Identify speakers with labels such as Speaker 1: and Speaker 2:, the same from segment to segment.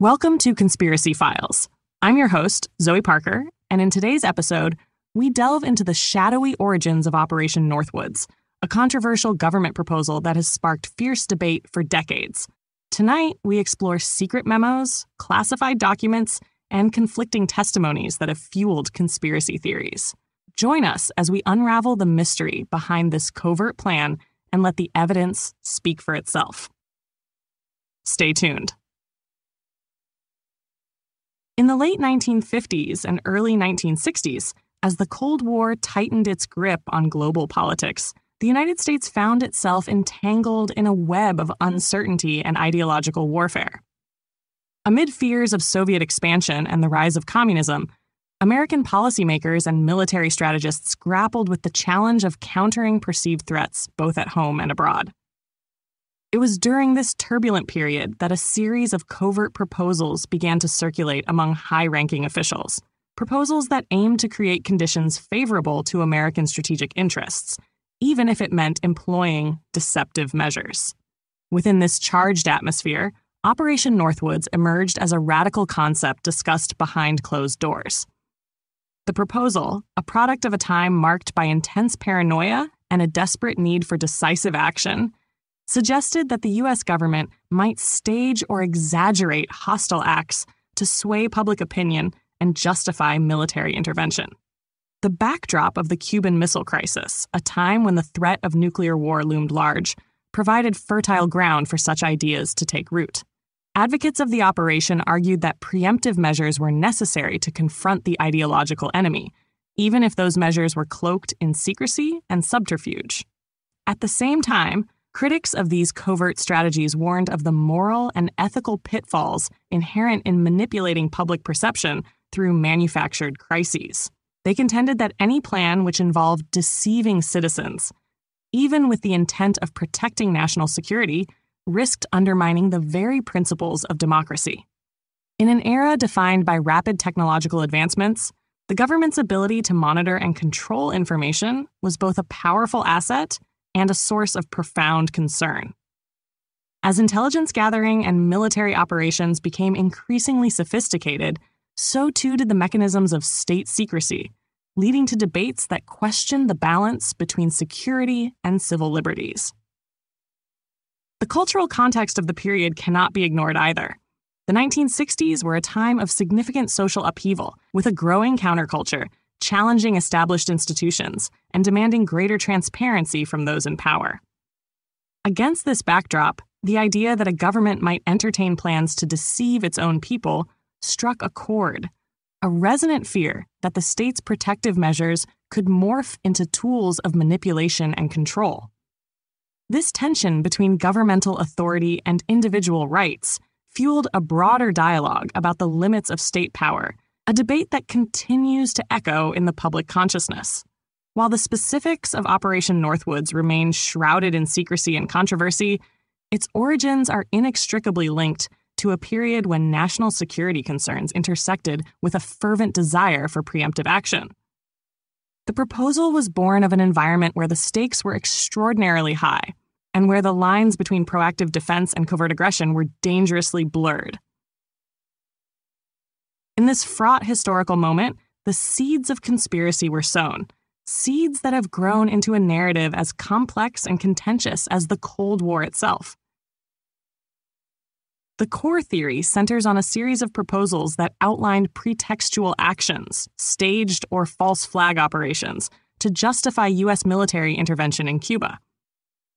Speaker 1: Welcome to Conspiracy Files. I'm your host, Zoe Parker, and in today's episode, we delve into the shadowy origins of Operation Northwoods, a controversial government proposal that has sparked fierce debate for decades. Tonight, we explore secret memos, classified documents, and conflicting testimonies that have fueled conspiracy theories. Join us as we unravel the mystery behind this covert plan and let the evidence speak for itself. Stay tuned. In the late 1950s and early 1960s, as the Cold War tightened its grip on global politics, the United States found itself entangled in a web of uncertainty and ideological warfare. Amid fears of Soviet expansion and the rise of communism, American policymakers and military strategists grappled with the challenge of countering perceived threats both at home and abroad. It was during this turbulent period that a series of covert proposals began to circulate among high-ranking officials, proposals that aimed to create conditions favorable to American strategic interests, even if it meant employing deceptive measures. Within this charged atmosphere, Operation Northwoods emerged as a radical concept discussed behind closed doors. The proposal, a product of a time marked by intense paranoia and a desperate need for decisive action, suggested that the U.S. government might stage or exaggerate hostile acts to sway public opinion and justify military intervention. The backdrop of the Cuban Missile Crisis, a time when the threat of nuclear war loomed large, provided fertile ground for such ideas to take root. Advocates of the operation argued that preemptive measures were necessary to confront the ideological enemy, even if those measures were cloaked in secrecy and subterfuge. At the same time, critics of these covert strategies warned of the moral and ethical pitfalls inherent in manipulating public perception through manufactured crises. They contended that any plan which involved deceiving citizens, even with the intent of protecting national security, risked undermining the very principles of democracy. In an era defined by rapid technological advancements, the government's ability to monitor and control information was both a powerful asset and a source of profound concern. As intelligence gathering and military operations became increasingly sophisticated, so too did the mechanisms of state secrecy, leading to debates that questioned the balance between security and civil liberties. The cultural context of the period cannot be ignored either. The 1960s were a time of significant social upheaval, with a growing counterculture challenging established institutions and demanding greater transparency from those in power. Against this backdrop, the idea that a government might entertain plans to deceive its own people struck a chord, a resonant fear that the state's protective measures could morph into tools of manipulation and control. This tension between governmental authority and individual rights fueled a broader dialogue about the limits of state power, a debate that continues to echo in the public consciousness. While the specifics of Operation Northwoods remain shrouded in secrecy and controversy, its origins are inextricably linked to a period when national security concerns intersected with a fervent desire for preemptive action. The proposal was born of an environment where the stakes were extraordinarily high, and where the lines between proactive defense and covert aggression were dangerously blurred. In this fraught historical moment, the seeds of conspiracy were sown, seeds that have grown into a narrative as complex and contentious as the Cold War itself. The core theory centers on a series of proposals that outlined pretextual actions, staged or false flag operations, to justify U.S. military intervention in Cuba.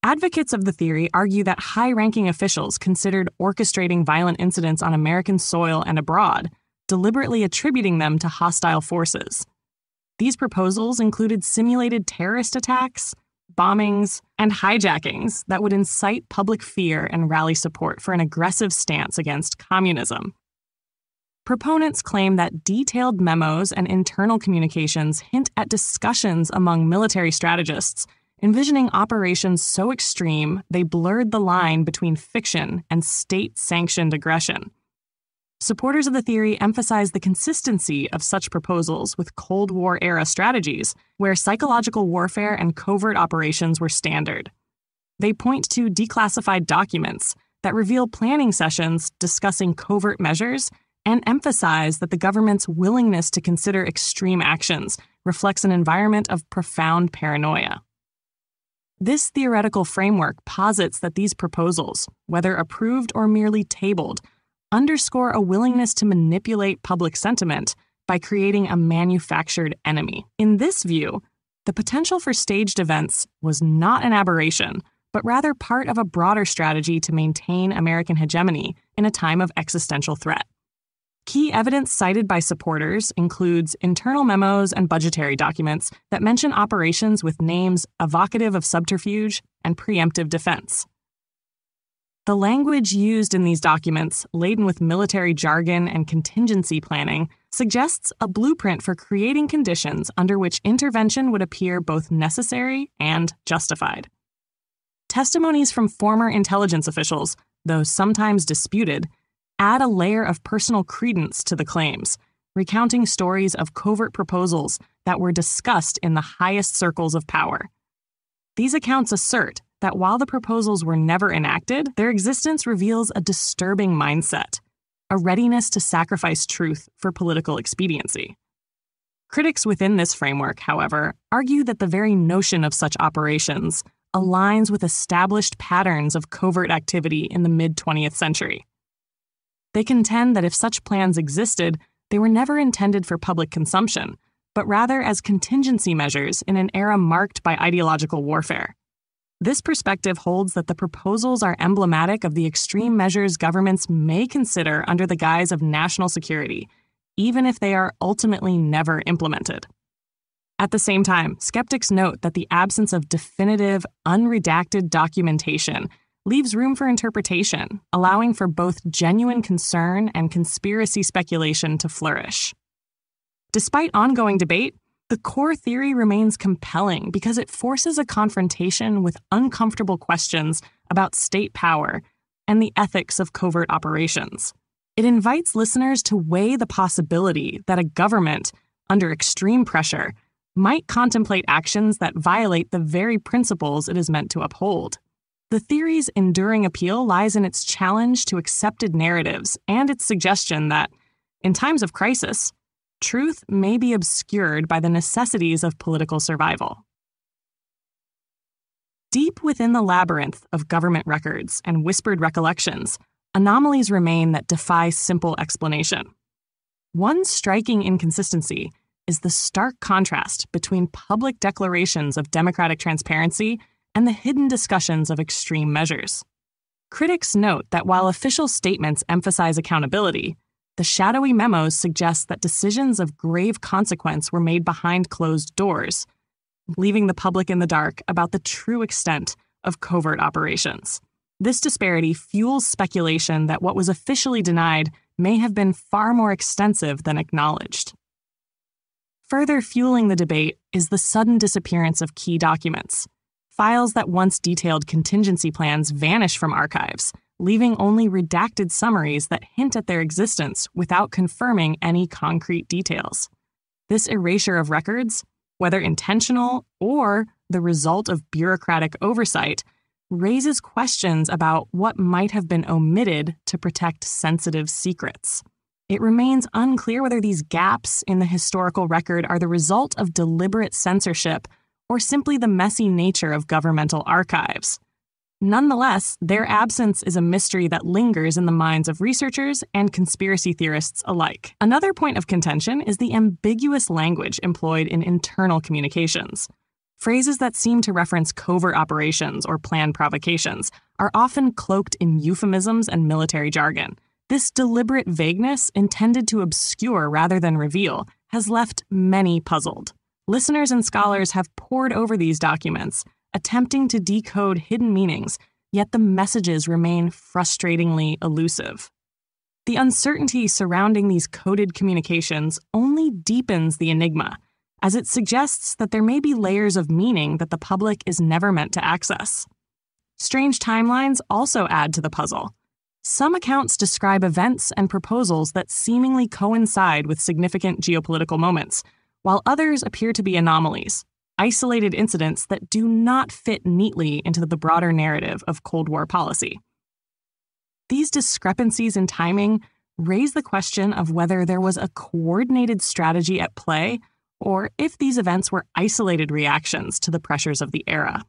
Speaker 1: Advocates of the theory argue that high-ranking officials considered orchestrating violent incidents on American soil and abroad, deliberately attributing them to hostile forces. These proposals included simulated terrorist attacks, bombings, and hijackings that would incite public fear and rally support for an aggressive stance against communism. Proponents claim that detailed memos and internal communications hint at discussions among military strategists, envisioning operations so extreme they blurred the line between fiction and state-sanctioned aggression. Supporters of the theory emphasize the consistency of such proposals with Cold War-era strategies, where psychological warfare and covert operations were standard. They point to declassified documents, that reveal planning sessions discussing covert measures and emphasize that the government's willingness to consider extreme actions reflects an environment of profound paranoia. This theoretical framework posits that these proposals, whether approved or merely tabled, underscore a willingness to manipulate public sentiment by creating a manufactured enemy. In this view, the potential for staged events was not an aberration, but rather part of a broader strategy to maintain American hegemony in a time of existential threat. Key evidence cited by supporters includes internal memos and budgetary documents that mention operations with names evocative of subterfuge and preemptive defense. The language used in these documents, laden with military jargon and contingency planning, suggests a blueprint for creating conditions under which intervention would appear both necessary and justified. Testimonies from former intelligence officials, though sometimes disputed, add a layer of personal credence to the claims, recounting stories of covert proposals that were discussed in the highest circles of power. These accounts assert that while the proposals were never enacted, their existence reveals a disturbing mindset, a readiness to sacrifice truth for political expediency. Critics within this framework, however, argue that the very notion of such operations aligns with established patterns of covert activity in the mid-20th century. They contend that if such plans existed, they were never intended for public consumption, but rather as contingency measures in an era marked by ideological warfare. This perspective holds that the proposals are emblematic of the extreme measures governments may consider under the guise of national security, even if they are ultimately never implemented. At the same time, skeptics note that the absence of definitive, unredacted documentation leaves room for interpretation, allowing for both genuine concern and conspiracy speculation to flourish. Despite ongoing debate, the core theory remains compelling because it forces a confrontation with uncomfortable questions about state power and the ethics of covert operations. It invites listeners to weigh the possibility that a government, under extreme pressure, might contemplate actions that violate the very principles it is meant to uphold. The theory's enduring appeal lies in its challenge to accepted narratives and its suggestion that, in times of crisis, truth may be obscured by the necessities of political survival. Deep within the labyrinth of government records and whispered recollections, anomalies remain that defy simple explanation. One striking inconsistency is the stark contrast between public declarations of democratic transparency and the hidden discussions of extreme measures. Critics note that while official statements emphasize accountability, the shadowy memos suggest that decisions of grave consequence were made behind closed doors, leaving the public in the dark about the true extent of covert operations. This disparity fuels speculation that what was officially denied may have been far more extensive than acknowledged. Further fueling the debate is the sudden disappearance of key documents. Files that once detailed contingency plans vanish from archives, leaving only redacted summaries that hint at their existence without confirming any concrete details. This erasure of records, whether intentional or the result of bureaucratic oversight, raises questions about what might have been omitted to protect sensitive secrets. It remains unclear whether these gaps in the historical record are the result of deliberate censorship or simply the messy nature of governmental archives. Nonetheless, their absence is a mystery that lingers in the minds of researchers and conspiracy theorists alike. Another point of contention is the ambiguous language employed in internal communications. Phrases that seem to reference covert operations or planned provocations are often cloaked in euphemisms and military jargon. This deliberate vagueness, intended to obscure rather than reveal, has left many puzzled. Listeners and scholars have pored over these documents, attempting to decode hidden meanings, yet the messages remain frustratingly elusive. The uncertainty surrounding these coded communications only deepens the enigma, as it suggests that there may be layers of meaning that the public is never meant to access. Strange timelines also add to the puzzle. Some accounts describe events and proposals that seemingly coincide with significant geopolitical moments, while others appear to be anomalies, isolated incidents that do not fit neatly into the broader narrative of Cold War policy. These discrepancies in timing raise the question of whether there was a coordinated strategy at play or if these events were isolated reactions to the pressures of the era.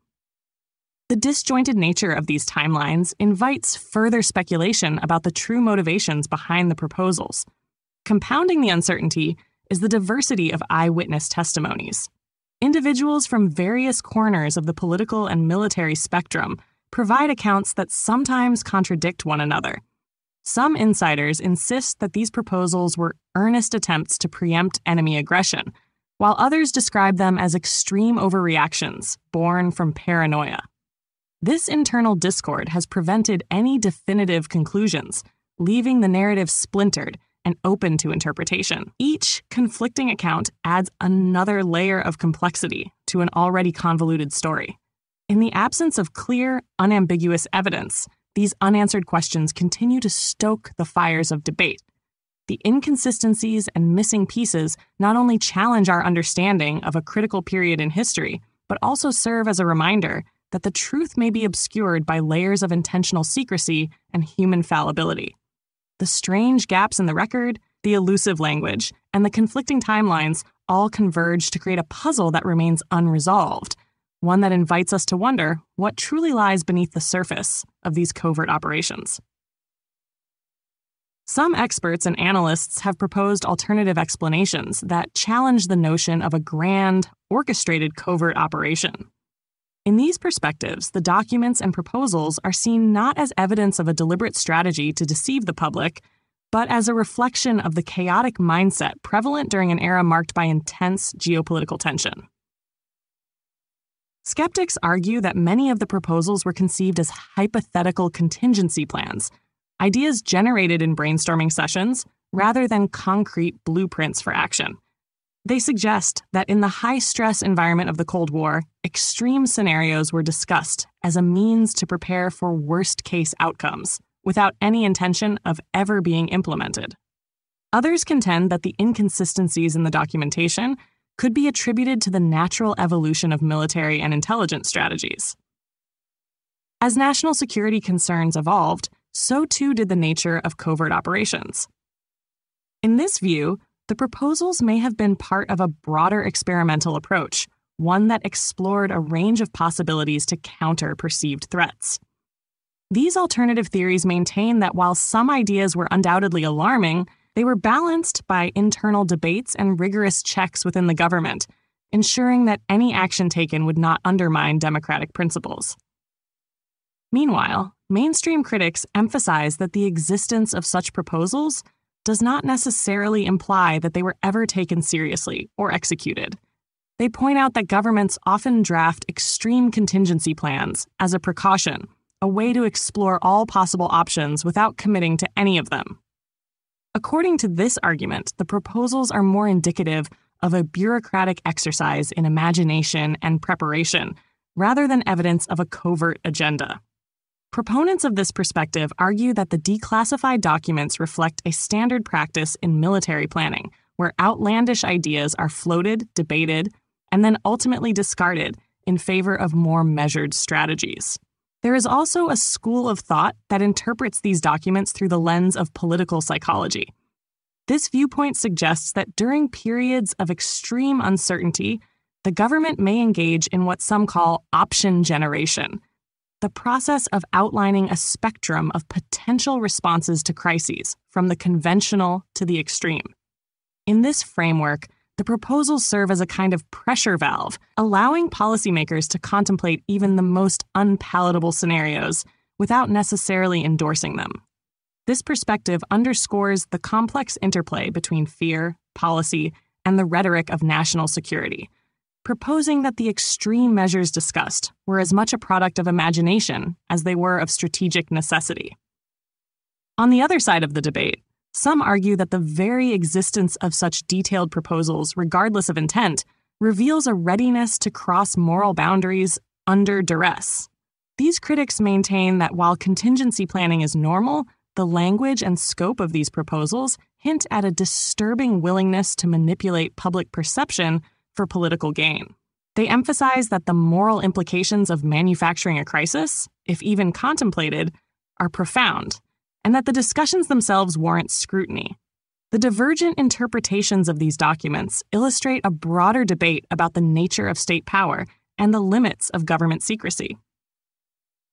Speaker 1: The disjointed nature of these timelines invites further speculation about the true motivations behind the proposals. Compounding the uncertainty is the diversity of eyewitness testimonies. Individuals from various corners of the political and military spectrum provide accounts that sometimes contradict one another. Some insiders insist that these proposals were earnest attempts to preempt enemy aggression, while others describe them as extreme overreactions born from paranoia. This internal discord has prevented any definitive conclusions, leaving the narrative splintered and open to interpretation. Each conflicting account adds another layer of complexity to an already convoluted story. In the absence of clear, unambiguous evidence, these unanswered questions continue to stoke the fires of debate. The inconsistencies and missing pieces not only challenge our understanding of a critical period in history, but also serve as a reminder that the truth may be obscured by layers of intentional secrecy and human fallibility. The strange gaps in the record, the elusive language, and the conflicting timelines all converge to create a puzzle that remains unresolved, one that invites us to wonder what truly lies beneath the surface of these covert operations. Some experts and analysts have proposed alternative explanations that challenge the notion of a grand, orchestrated covert operation. In these perspectives, the documents and proposals are seen not as evidence of a deliberate strategy to deceive the public, but as a reflection of the chaotic mindset prevalent during an era marked by intense geopolitical tension. Skeptics argue that many of the proposals were conceived as hypothetical contingency plans, ideas generated in brainstorming sessions rather than concrete blueprints for action. They suggest that in the high-stress environment of the Cold War, extreme scenarios were discussed as a means to prepare for worst-case outcomes, without any intention of ever being implemented. Others contend that the inconsistencies in the documentation could be attributed to the natural evolution of military and intelligence strategies. As national security concerns evolved, so too did the nature of covert operations. In this view, the proposals may have been part of a broader experimental approach, one that explored a range of possibilities to counter perceived threats. These alternative theories maintain that while some ideas were undoubtedly alarming, they were balanced by internal debates and rigorous checks within the government, ensuring that any action taken would not undermine democratic principles. Meanwhile, mainstream critics emphasize that the existence of such proposals does not necessarily imply that they were ever taken seriously or executed. They point out that governments often draft extreme contingency plans as a precaution, a way to explore all possible options without committing to any of them. According to this argument, the proposals are more indicative of a bureaucratic exercise in imagination and preparation, rather than evidence of a covert agenda. Proponents of this perspective argue that the declassified documents reflect a standard practice in military planning, where outlandish ideas are floated, debated, and then ultimately discarded in favor of more measured strategies. There is also a school of thought that interprets these documents through the lens of political psychology. This viewpoint suggests that during periods of extreme uncertainty, the government may engage in what some call option generation, the process of outlining a spectrum of potential responses to crises, from the conventional to the extreme. In this framework, the proposals serve as a kind of pressure valve, allowing policymakers to contemplate even the most unpalatable scenarios without necessarily endorsing them. This perspective underscores the complex interplay between fear, policy, and the rhetoric of national security, proposing that the extreme measures discussed were as much a product of imagination as they were of strategic necessity. On the other side of the debate, some argue that the very existence of such detailed proposals, regardless of intent, reveals a readiness to cross moral boundaries under duress. These critics maintain that while contingency planning is normal, the language and scope of these proposals hint at a disturbing willingness to manipulate public perception for political gain. They emphasize that the moral implications of manufacturing a crisis, if even contemplated, are profound, and that the discussions themselves warrant scrutiny. The divergent interpretations of these documents illustrate a broader debate about the nature of state power and the limits of government secrecy.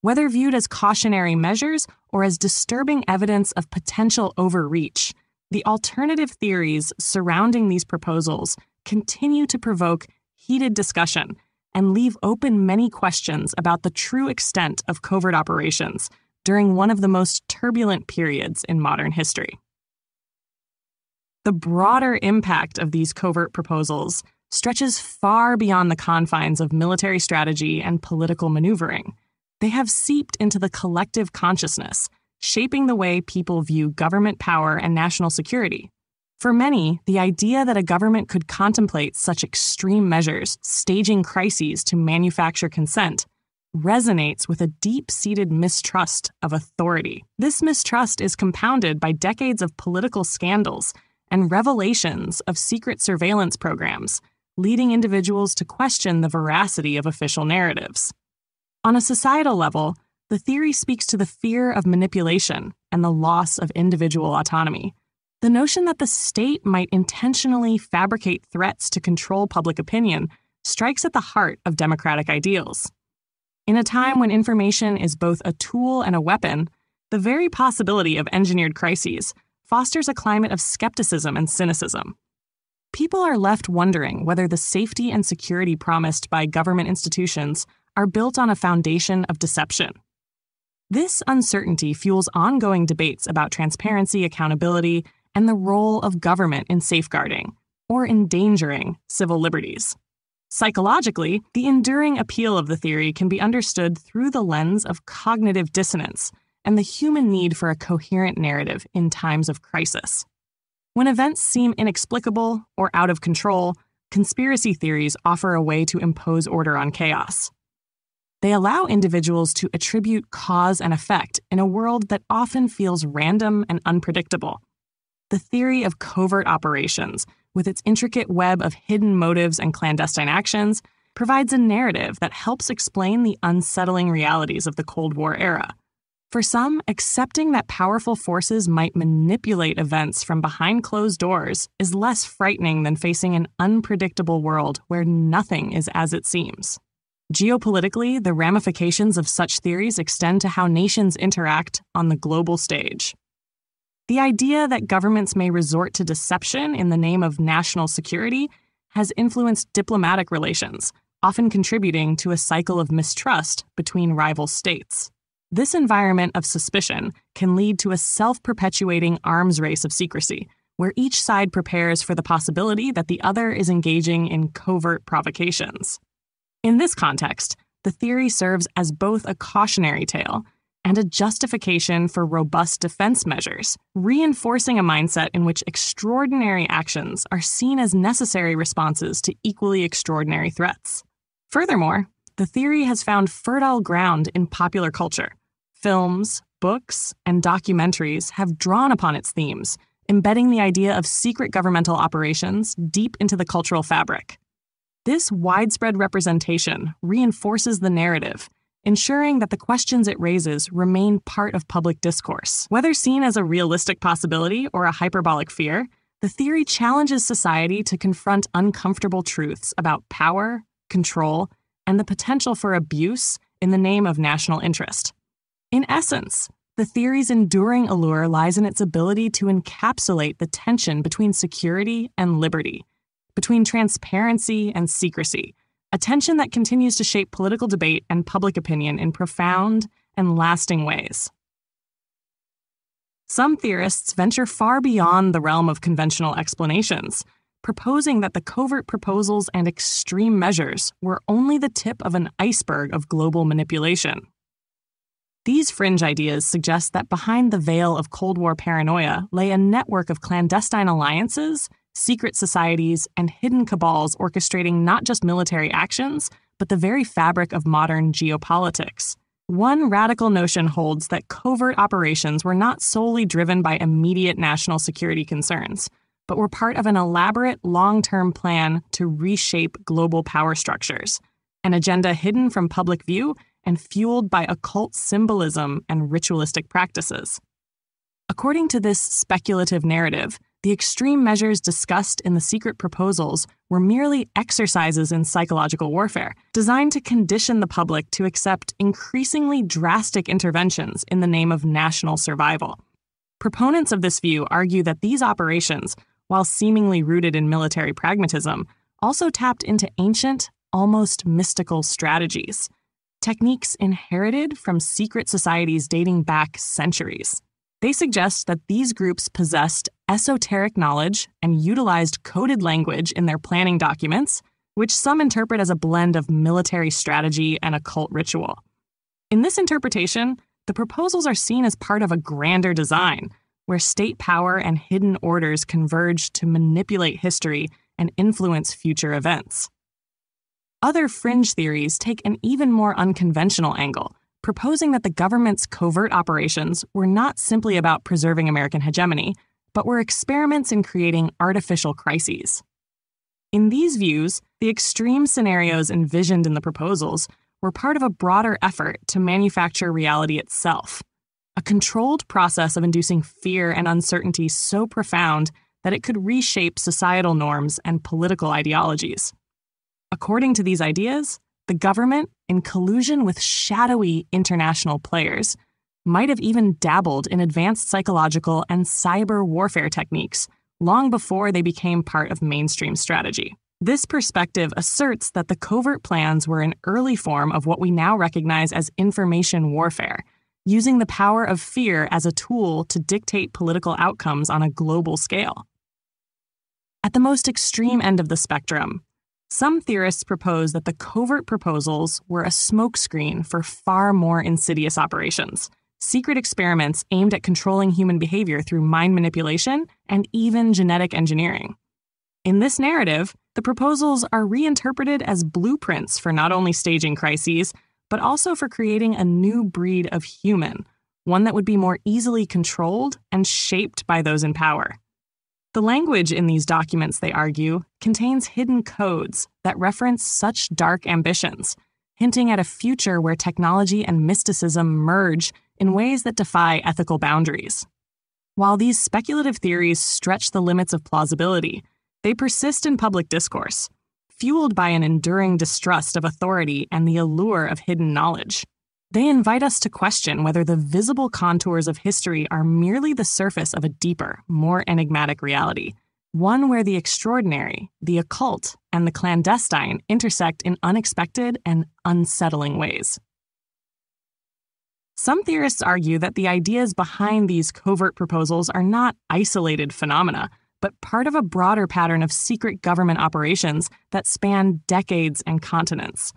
Speaker 1: Whether viewed as cautionary measures or as disturbing evidence of potential overreach, the alternative theories surrounding these proposals continue to provoke heated discussion and leave open many questions about the true extent of covert operations during one of the most turbulent periods in modern history. The broader impact of these covert proposals stretches far beyond the confines of military strategy and political maneuvering. They have seeped into the collective consciousness, shaping the way people view government power and national security. For many, the idea that a government could contemplate such extreme measures, staging crises to manufacture consent, resonates with a deep-seated mistrust of authority. This mistrust is compounded by decades of political scandals and revelations of secret surveillance programs, leading individuals to question the veracity of official narratives. On a societal level, the theory speaks to the fear of manipulation and the loss of individual autonomy. The notion that the state might intentionally fabricate threats to control public opinion strikes at the heart of democratic ideals. In a time when information is both a tool and a weapon, the very possibility of engineered crises fosters a climate of skepticism and cynicism. People are left wondering whether the safety and security promised by government institutions are built on a foundation of deception. This uncertainty fuels ongoing debates about transparency, accountability, and the role of government in safeguarding or endangering civil liberties. Psychologically, the enduring appeal of the theory can be understood through the lens of cognitive dissonance and the human need for a coherent narrative in times of crisis. When events seem inexplicable or out of control, conspiracy theories offer a way to impose order on chaos. They allow individuals to attribute cause and effect in a world that often feels random and unpredictable. The theory of covert operations, with its intricate web of hidden motives and clandestine actions, provides a narrative that helps explain the unsettling realities of the Cold War era. For some, accepting that powerful forces might manipulate events from behind closed doors is less frightening than facing an unpredictable world where nothing is as it seems. Geopolitically, the ramifications of such theories extend to how nations interact on the global stage. The idea that governments may resort to deception in the name of national security has influenced diplomatic relations, often contributing to a cycle of mistrust between rival states. This environment of suspicion can lead to a self-perpetuating arms race of secrecy, where each side prepares for the possibility that the other is engaging in covert provocations. In this context, the theory serves as both a cautionary tale and a justification for robust defense measures, reinforcing a mindset in which extraordinary actions are seen as necessary responses to equally extraordinary threats. Furthermore, the theory has found fertile ground in popular culture. Films, books, and documentaries have drawn upon its themes, embedding the idea of secret governmental operations deep into the cultural fabric. This widespread representation reinforces the narrative, ensuring that the questions it raises remain part of public discourse. Whether seen as a realistic possibility or a hyperbolic fear, the theory challenges society to confront uncomfortable truths about power, control, and the potential for abuse in the name of national interest. In essence, the theory's enduring allure lies in its ability to encapsulate the tension between security and liberty, between transparency and secrecy, a tension that continues to shape political debate and public opinion in profound and lasting ways. Some theorists venture far beyond the realm of conventional explanations, proposing that the covert proposals and extreme measures were only the tip of an iceberg of global manipulation. These fringe ideas suggest that behind the veil of Cold War paranoia lay a network of clandestine alliances, secret societies, and hidden cabals orchestrating not just military actions, but the very fabric of modern geopolitics. One radical notion holds that covert operations were not solely driven by immediate national security concerns, but were part of an elaborate long-term plan to reshape global power structures, an agenda hidden from public view and fueled by occult symbolism and ritualistic practices. According to this speculative narrative, the extreme measures discussed in the secret proposals were merely exercises in psychological warfare, designed to condition the public to accept increasingly drastic interventions in the name of national survival. Proponents of this view argue that these operations, while seemingly rooted in military pragmatism, also tapped into ancient, almost mystical strategies, techniques inherited from secret societies dating back centuries. They suggest that these groups possessed esoteric knowledge and utilized coded language in their planning documents, which some interpret as a blend of military strategy and occult ritual. In this interpretation, the proposals are seen as part of a grander design, where state power and hidden orders converge to manipulate history and influence future events. Other fringe theories take an even more unconventional angle, proposing that the government's covert operations were not simply about preserving American hegemony, but were experiments in creating artificial crises. In these views, the extreme scenarios envisioned in the proposals were part of a broader effort to manufacture reality itself, a controlled process of inducing fear and uncertainty so profound that it could reshape societal norms and political ideologies. According to these ideas, the government, in collusion with shadowy international players, might have even dabbled in advanced psychological and cyber warfare techniques long before they became part of mainstream strategy. This perspective asserts that the covert plans were an early form of what we now recognize as information warfare, using the power of fear as a tool to dictate political outcomes on a global scale. At the most extreme end of the spectrum, some theorists propose that the covert proposals were a smokescreen for far more insidious operations, secret experiments aimed at controlling human behavior through mind manipulation and even genetic engineering. In this narrative, the proposals are reinterpreted as blueprints for not only staging crises, but also for creating a new breed of human, one that would be more easily controlled and shaped by those in power. The language in these documents, they argue, contains hidden codes that reference such dark ambitions, hinting at a future where technology and mysticism merge in ways that defy ethical boundaries. While these speculative theories stretch the limits of plausibility, they persist in public discourse, fueled by an enduring distrust of authority and the allure of hidden knowledge. They invite us to question whether the visible contours of history are merely the surface of a deeper, more enigmatic reality, one where the extraordinary, the occult, and the clandestine intersect in unexpected and unsettling ways. Some theorists argue that the ideas behind these covert proposals are not isolated phenomena, but part of a broader pattern of secret government operations that span decades and continents.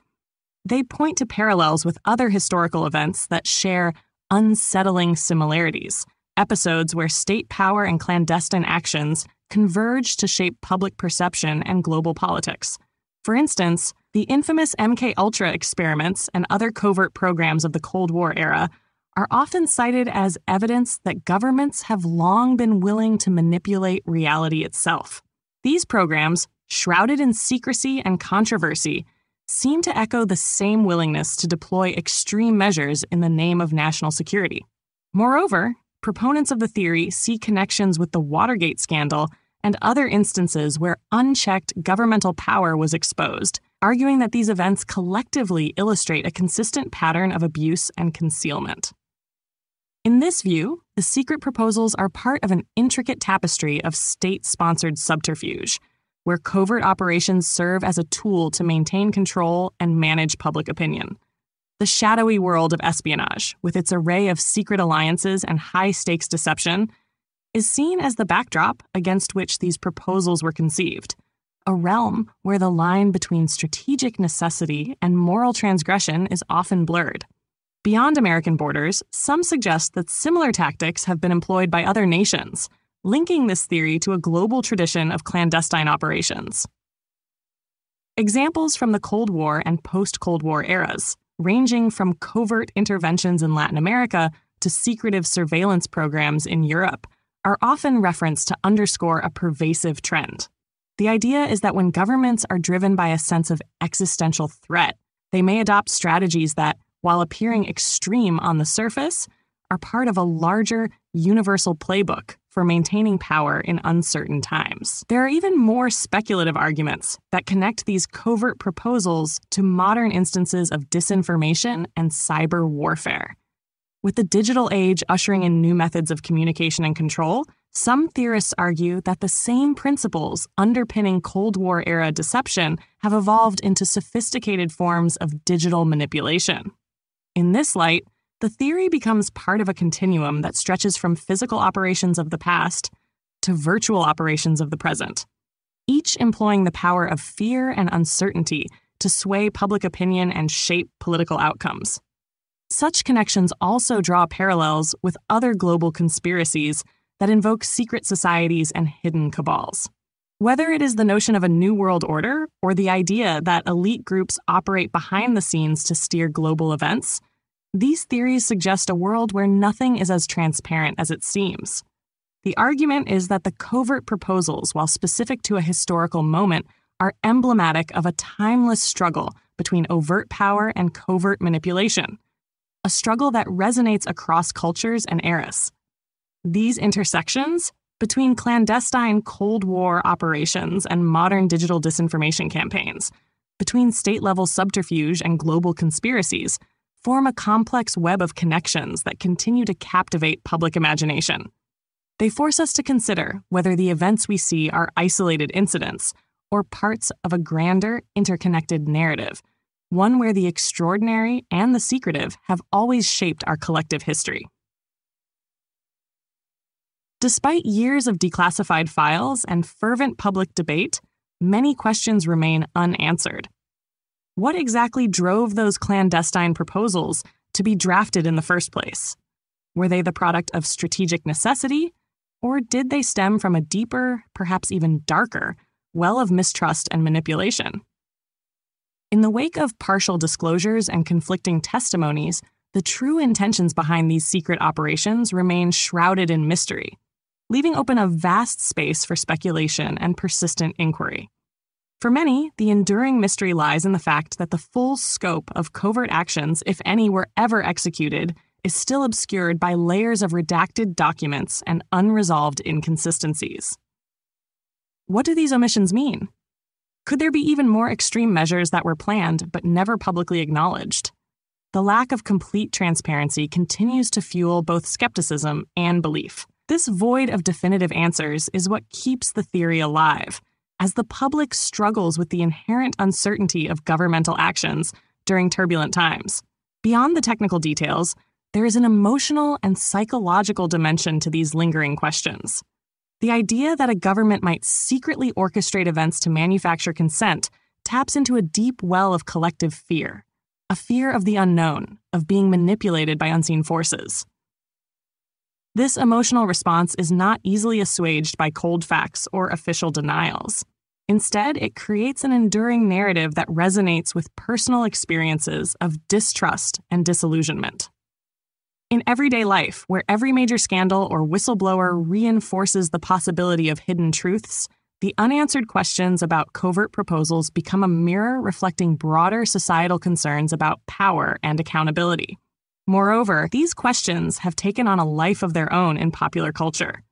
Speaker 1: They point to parallels with other historical events that share unsettling similarities, episodes where state power and clandestine actions converge to shape public perception and global politics. For instance, the infamous MKUltra experiments and other covert programs of the Cold War era are often cited as evidence that governments have long been willing to manipulate reality itself. These programs, shrouded in secrecy and controversy, seem to echo the same willingness to deploy extreme measures in the name of national security. Moreover, proponents of the theory see connections with the Watergate scandal and other instances where unchecked governmental power was exposed, arguing that these events collectively illustrate a consistent pattern of abuse and concealment. In this view, the secret proposals are part of an intricate tapestry of state-sponsored subterfuge, where covert operations serve as a tool to maintain control and manage public opinion. The shadowy world of espionage, with its array of secret alliances and high-stakes deception, is seen as the backdrop against which these proposals were conceived, a realm where the line between strategic necessity and moral transgression is often blurred. Beyond American borders, some suggest that similar tactics have been employed by other nations, linking this theory to a global tradition of clandestine operations. Examples from the Cold War and post-Cold War eras, ranging from covert interventions in Latin America to secretive surveillance programs in Europe, are often referenced to underscore a pervasive trend. The idea is that when governments are driven by a sense of existential threat, they may adopt strategies that, while appearing extreme on the surface, are part of a larger, universal playbook for maintaining power in uncertain times. There are even more speculative arguments that connect these covert proposals to modern instances of disinformation and cyber warfare. With the digital age ushering in new methods of communication and control, some theorists argue that the same principles underpinning Cold War-era deception have evolved into sophisticated forms of digital manipulation. In this light, the theory becomes part of a continuum that stretches from physical operations of the past to virtual operations of the present, each employing the power of fear and uncertainty to sway public opinion and shape political outcomes. Such connections also draw parallels with other global conspiracies that invoke secret societies and hidden cabals. Whether it is the notion of a new world order or the idea that elite groups operate behind the scenes to steer global events, these theories suggest a world where nothing is as transparent as it seems. The argument is that the covert proposals, while specific to a historical moment, are emblematic of a timeless struggle between overt power and covert manipulation, a struggle that resonates across cultures and eras. These intersections between clandestine Cold War operations and modern digital disinformation campaigns, between state-level subterfuge and global conspiracies, form a complex web of connections that continue to captivate public imagination. They force us to consider whether the events we see are isolated incidents or parts of a grander, interconnected narrative, one where the extraordinary and the secretive have always shaped our collective history. Despite years of declassified files and fervent public debate, many questions remain unanswered. What exactly drove those clandestine proposals to be drafted in the first place? Were they the product of strategic necessity, or did they stem from a deeper, perhaps even darker, well of mistrust and manipulation? In the wake of partial disclosures and conflicting testimonies, the true intentions behind these secret operations remain shrouded in mystery, leaving open a vast space for speculation and persistent inquiry. For many, the enduring mystery lies in the fact that the full scope of covert actions, if any were ever executed, is still obscured by layers of redacted documents and unresolved inconsistencies. What do these omissions mean? Could there be even more extreme measures that were planned but never publicly acknowledged? The lack of complete transparency continues to fuel both skepticism and belief. This void of definitive answers is what keeps the theory alive, as the public struggles with the inherent uncertainty of governmental actions during turbulent times. Beyond the technical details, there is an emotional and psychological dimension to these lingering questions. The idea that a government might secretly orchestrate events to manufacture consent taps into a deep well of collective fear, a fear of the unknown, of being manipulated by unseen forces. This emotional response is not easily assuaged by cold facts or official denials. Instead, it creates an enduring narrative that resonates with personal experiences of distrust and disillusionment. In everyday life, where every major scandal or whistleblower reinforces the possibility of hidden truths, the unanswered questions about covert proposals become a mirror reflecting broader societal concerns about power and accountability. Moreover, these questions have taken on a life of their own in popular culture.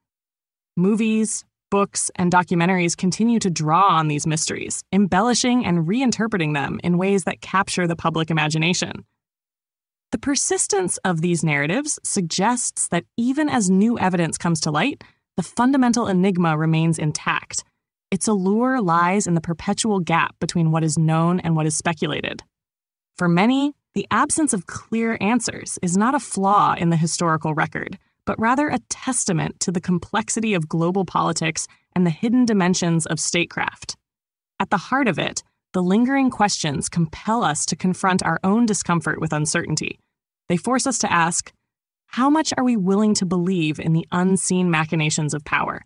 Speaker 1: Movies, books, and documentaries continue to draw on these mysteries, embellishing and reinterpreting them in ways that capture the public imagination. The persistence of these narratives suggests that even as new evidence comes to light, the fundamental enigma remains intact. Its allure lies in the perpetual gap between what is known and what is speculated. For many, the absence of clear answers is not a flaw in the historical record, but rather a testament to the complexity of global politics and the hidden dimensions of statecraft. At the heart of it, the lingering questions compel us to confront our own discomfort with uncertainty. They force us to ask, how much are we willing to believe in the unseen machinations of power?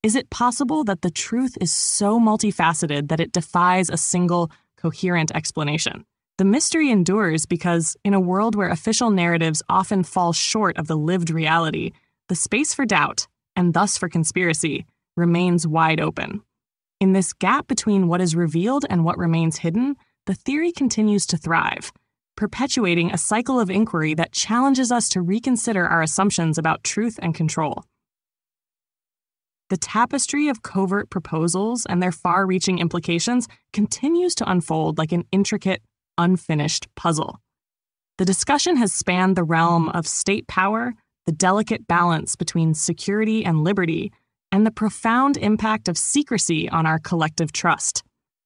Speaker 1: Is it possible that the truth is so multifaceted that it defies a single, coherent explanation? The mystery endures because, in a world where official narratives often fall short of the lived reality, the space for doubt, and thus for conspiracy, remains wide open. In this gap between what is revealed and what remains hidden, the theory continues to thrive, perpetuating a cycle of inquiry that challenges us to reconsider our assumptions about truth and control. The tapestry of covert proposals and their far-reaching implications continues to unfold like an intricate, unfinished puzzle. The discussion has spanned the realm of state power, the delicate balance between security and liberty, and the profound impact of secrecy on our collective trust.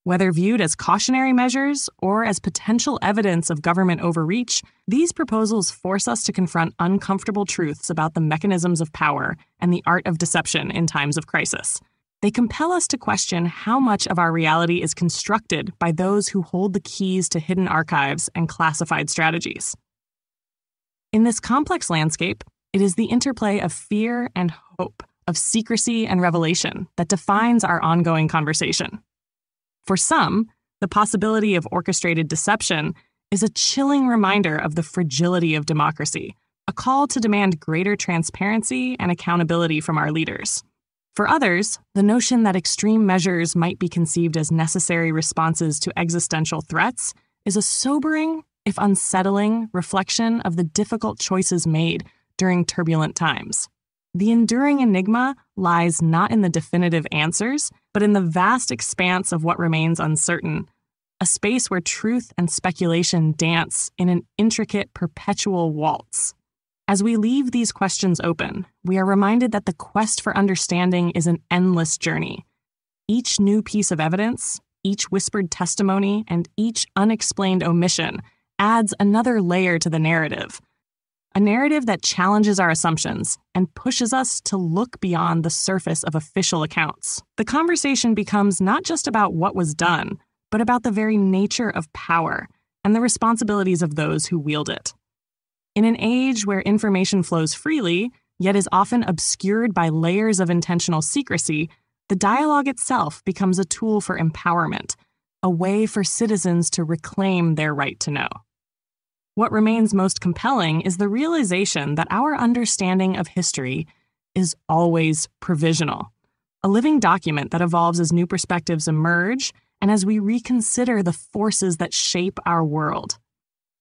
Speaker 1: Whether viewed as cautionary measures or as potential evidence of government overreach, these proposals force us to confront uncomfortable truths about the mechanisms of power and the art of deception in times of crisis. They compel us to question how much of our reality is constructed by those who hold the keys to hidden archives and classified strategies. In this complex landscape, it is the interplay of fear and hope, of secrecy and revelation, that defines our ongoing conversation. For some, the possibility of orchestrated deception is a chilling reminder of the fragility of democracy, a call to demand greater transparency and accountability from our leaders. For others, the notion that extreme measures might be conceived as necessary responses to existential threats is a sobering, if unsettling, reflection of the difficult choices made during turbulent times. The enduring enigma lies not in the definitive answers, but in the vast expanse of what remains uncertain, a space where truth and speculation dance in an intricate, perpetual waltz. As we leave these questions open, we are reminded that the quest for understanding is an endless journey. Each new piece of evidence, each whispered testimony, and each unexplained omission adds another layer to the narrative. A narrative that challenges our assumptions and pushes us to look beyond the surface of official accounts. The conversation becomes not just about what was done, but about the very nature of power and the responsibilities of those who wield it. In an age where information flows freely, yet is often obscured by layers of intentional secrecy, the dialogue itself becomes a tool for empowerment, a way for citizens to reclaim their right to know. What remains most compelling is the realization that our understanding of history is always provisional, a living document that evolves as new perspectives emerge and as we reconsider the forces that shape our world.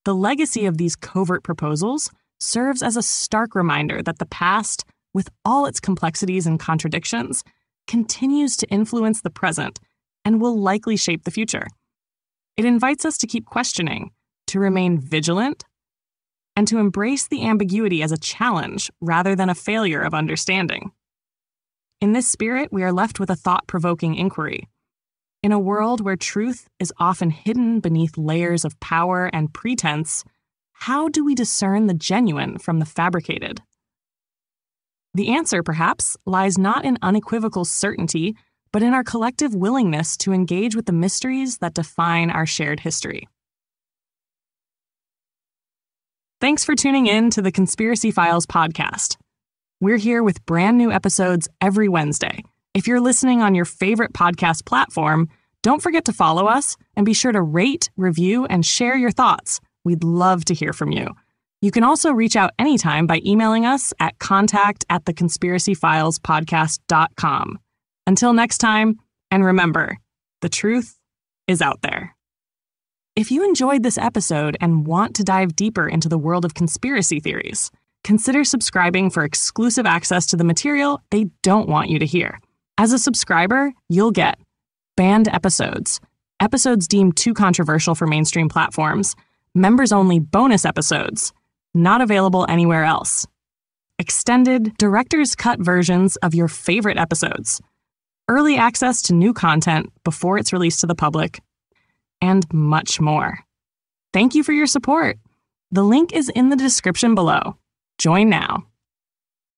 Speaker 1: The legacy of these covert proposals serves as a stark reminder that the past, with all its complexities and contradictions, continues to influence the present and will likely shape the future. It invites us to keep questioning, to remain vigilant, and to embrace the ambiguity as a challenge rather than a failure of understanding. In this spirit, we are left with a thought-provoking inquiry. In a world where truth is often hidden beneath layers of power and pretense, how do we discern the genuine from the fabricated? The answer, perhaps, lies not in unequivocal certainty, but in our collective willingness to engage with the mysteries that define our shared history. Thanks for tuning in to the Conspiracy Files podcast. We're here with brand new episodes every Wednesday. If you're listening on your favorite podcast platform, don't forget to follow us and be sure to rate, review, and share your thoughts. We'd love to hear from you. You can also reach out anytime by emailing us at contact@theconspiracyfilespodcast.com. Until next time, and remember, the truth is out there. If you enjoyed this episode and want to dive deeper into the world of conspiracy theories, consider subscribing for exclusive access to the material they don't want you to hear. As a subscriber, you'll get banned episodes, episodes deemed too controversial for mainstream platforms, members-only bonus episodes, not available anywhere else, extended director's cut versions of your favorite episodes, early access to new content before it's released to the public, and much more. Thank you for your support. The link is in the description below. Join now.